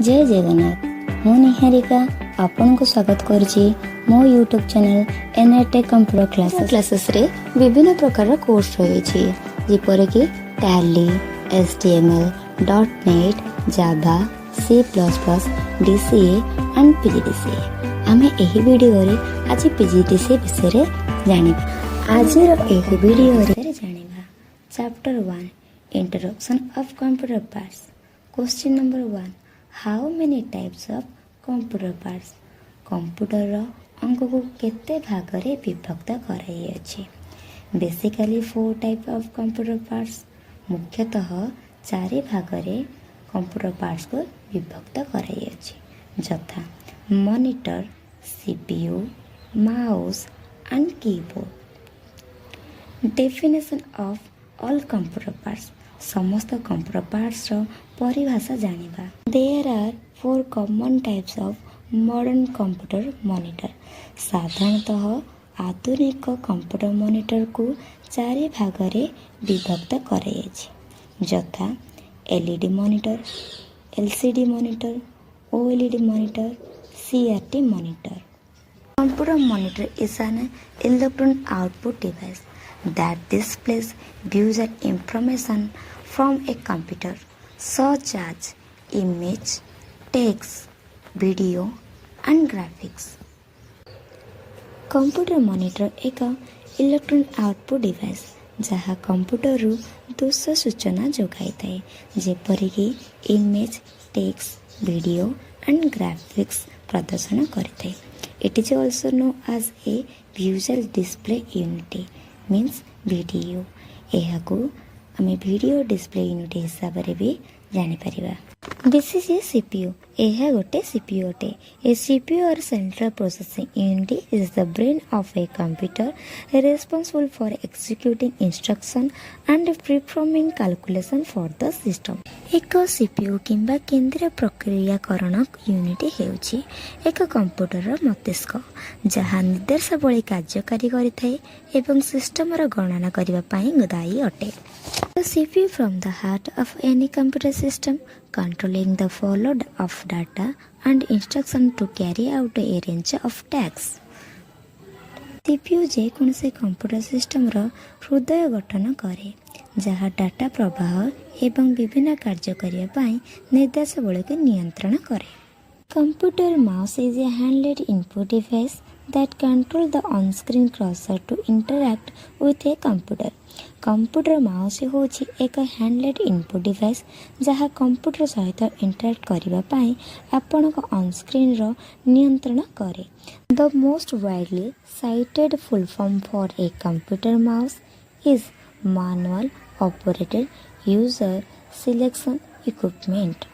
जय जगन्नाथ मु निहारिका आपन को स्वागत करुछि मो यूट्यूब चैनल एनआरटे कंप्यूटर क्लासेस रे विभिन्न प्रकार कोर्स रही छी जेपर कि tally HTML .NET Java C++ DCA and PGDCA आमे एही वीडियो रे आज PGDCA विषय रे जानिबा। आज एही वीडियो रे जानिबा chapter 1 introduction of computer parts. Question number 1 how many types of computer parts. Computer अंग को केते भाग रे विभक्त कराई अछि। Basically 4 type of computer parts. मुख्यतः 4 भाग रे कंप्यूटर पार्ट्स को विभक्त कराई अछि जथा monitor, CPU, mouse and keyboard. Definition of all computer parts. समस्त कंप्यूटर पार्ट्स रो परिभाषा जानिबा। There are 4 common types of modern computer monitor. साधारणतः आधुनिक कंप्यूटर मॉनिटर को 4 भाग रे विभक्त कराଯାଇଛି जथा LED monitor, LCD monitor, OLED monitor, CRT monitor. Computer monitor is an electronic output device that displays views and information from a computer such as image, text, video and graphics. Computer monitor एक electronic output device जहाँ computer रु दृश्य सूचना जोगाई थाए जेपरिक image, text, video and graphics प्रदर्शन करिथाए। It is also known as a visual display unit means VDU। एहाकु आमे वीडियो डिस्प्ले यूनिट हिसाब रे भी जानि परिबा। This is a CPU. एहा गोटे सीपीयू अटे। A CPU or central processing unit is the brain of a computer responsible for executing instruction and performing calculation for the system। एक सीपीयू किंबा केंद्रीय प्रक्रियाकरण यूनिट हेउछि एक कंप्यूटर मस्तिष्क जहाँ निर्देशावली कार्यकारी करिथाए एवं सिस्टम रो गणना करिबा पई दायी अटे। The CPU from the heart of any computer system controlling the flow of data and instruction to carry out a range of tasks। CPU जे कोनसे कंप्यूटर सिस्टम रो हृदय गठन करे जहाँ डाटा प्रवाह एवं विभिन्न कार्य करिया पई निर्देशावली के नियंत्रण करे। Computer mouse is a handheld input device that control the on-screen cursor to interact with a computer। Computer mouse होछि एक हैंडलेड इनपुट डिवाइस जहाँ कंप्यूटर सहित इंटरैक्ट करिबा पई आपन को ऑन स्क्रीन रो नियंत्रण करे। The most widely cited full form for a computer mouse is manual operated user selection equipment.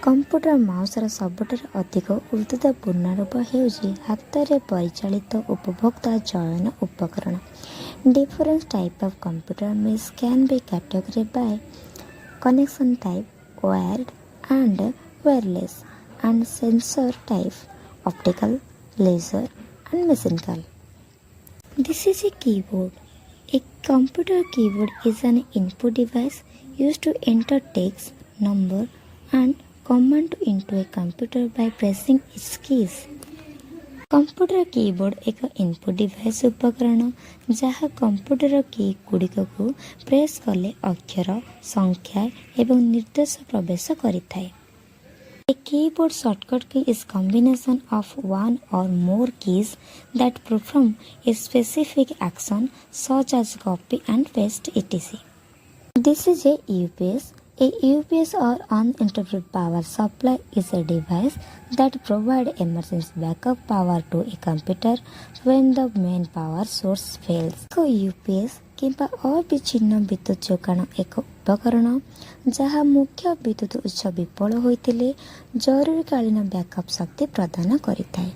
Computer mouse रो सबटर अधिक उद्धतपूर्ण रूप हेउछि हाथ रे परिचालित उपभोक्ता चयन उपकरण। Different type of computer mouse can be categorized by connection type, wired and wireless, and sensor type, optical, laser and mechanical। This is a keyboard। A computer keyboard is an input device used to enter text, number and command into a computer by pressing its keys। Computer keyboard एक input device उपकरण जहाँ computer की गुड़िक को press कले अक्षर, संख्या एवं निर्देश प्रवेश करिथाए। A keyboard shortcut key is combination of one or more keys that perform a specific action such as copy and paste etc। This is a UPS। A UPS or uninterrupted power supply is a device that provides emergency backup power to a computer when the main power source fails। UPS किंबा अविच्छिन्न विद्युत जोगाण एक उपकरण जहाँ मुख्य विद्युत उत्स विफल होइतिले जरूरीकालीन backup शक्ति प्रदान करिथाए।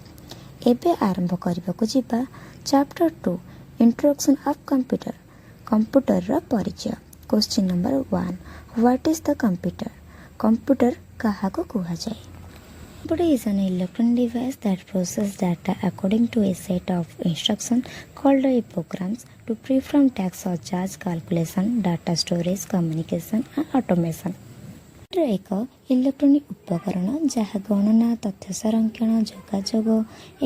एबे आरंभ करबाकू जिबा chapter 2 introduction of computer. Computer रा परिचय। Question number 1 what is the computer. Computer कहा को कहा जाए। Computer is an electronic device that processes data according to a set of instructions called a programs to perform tasks such as calculation, data storage, communication and automation। ଏକ electronic ଉପକରଣ ଯାହା ଗଣନା, ତଥ୍ୟ ସଂରକ୍ଷଣ, ଯୋଗାଯୋଗ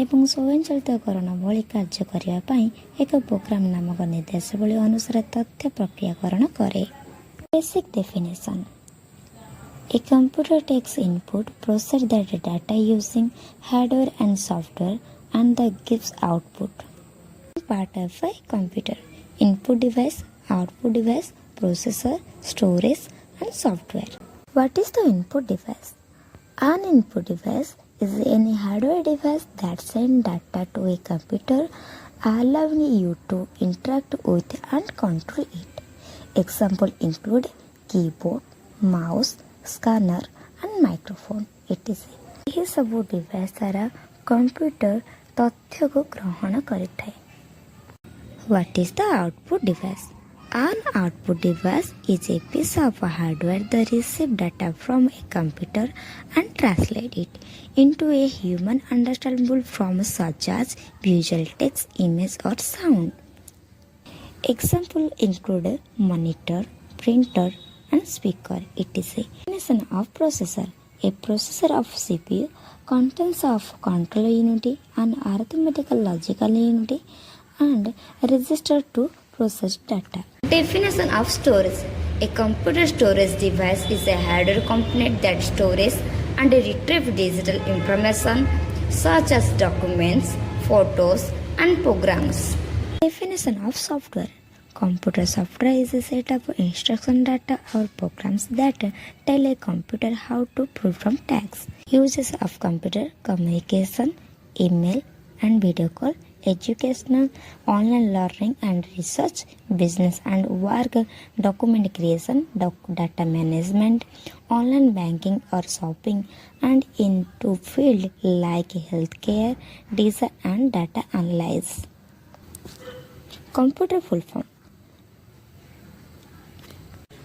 ଏବଂ ସ୍ୱୟଂଚାଳିତକରଣ ଭଳି କାର୍ଯ୍ୟ କରିବା ପାଇଁ ଏକ ପ୍ରୋଗ୍ରାମ ନାମକ ନିର୍ଦ୍ଦେଶାବଳୀ ଅନୁସାରେ ତଥ୍ୟ ପ୍ରକ୍ରିୟାକରଣ କରେ। Basic definition: A computer takes input, processes the data using hardware and software, and then gives output. Part of a computer: input device, output device, processor, storage, and software. What is the input device? An input device is any hardware device that sends data to a computer, allowing you to interact with and control it. Example include keyboard, mouse, scanner, and microphone, etc. ଏହି ସବୁ device ଦ୍ୱାରା computer ତଥ୍ୟକୁ ଗ୍ରହଣ କରିଥାଏ। What is the output device? An output device is a piece of hardware that receives data from a computer and translates it into a human understandable form such as visual text, image, or sound. Example include monitor, printer, and speaker, etc. Definition of processor: a processor of CPU contains of control unit, an arithmetical logical unit, and register to process data. Definition of storage: a computer storage device is a hardware component that stores and retrieves digital information such as documents, photos, and programs. Definition of software: computer software is a set of instruction data or programs that tell a computer how to perform tasks. Uses of computer: communication, email and video call, educational, online learning and research, business and work, document creation, data management, online banking or shopping, and into field like healthcare, design and data analysis. Computer full form: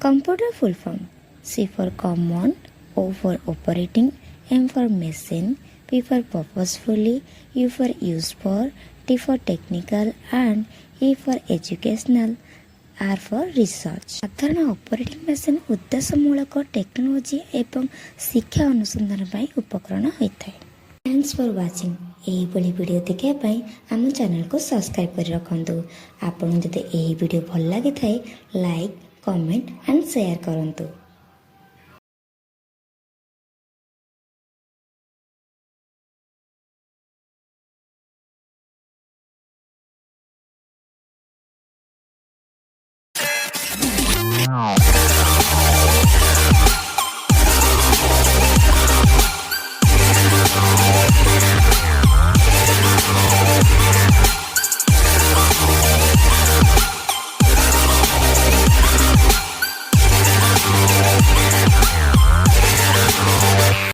computer full form: C for common, O for operating, M for machine, P for purposefully, U for used for, T for technical, and E for educational, R for research. ସାଧାରଣ operating machine ଉଦ୍ଦେଶ୍ୟମୂଳକ technology ଏବଂ ଶିକ୍ଷା ଅନୁସନ୍ଧାନ ପାଇଁ ଉପକରଣ ହୋଇଥାଏ। Thanks for watching. ଏହିଭଳି video ଦେଖିବା ପାଇଁ ଆମ ଚ୍ୟାନେଲକୁ ସବସ୍କ୍ରାଇବ୍ କରି ରଖନ୍ତୁ। ଆପଣଙ୍କୁ ଯଦି ଏହି ଭିଡ଼ିଓ ଭଲ ଲାଗିଥାଏ ଲାଇକ୍, କମେଣ୍ଟ ଆଣ୍ଡ ସେୟାର କରନ୍ତୁ।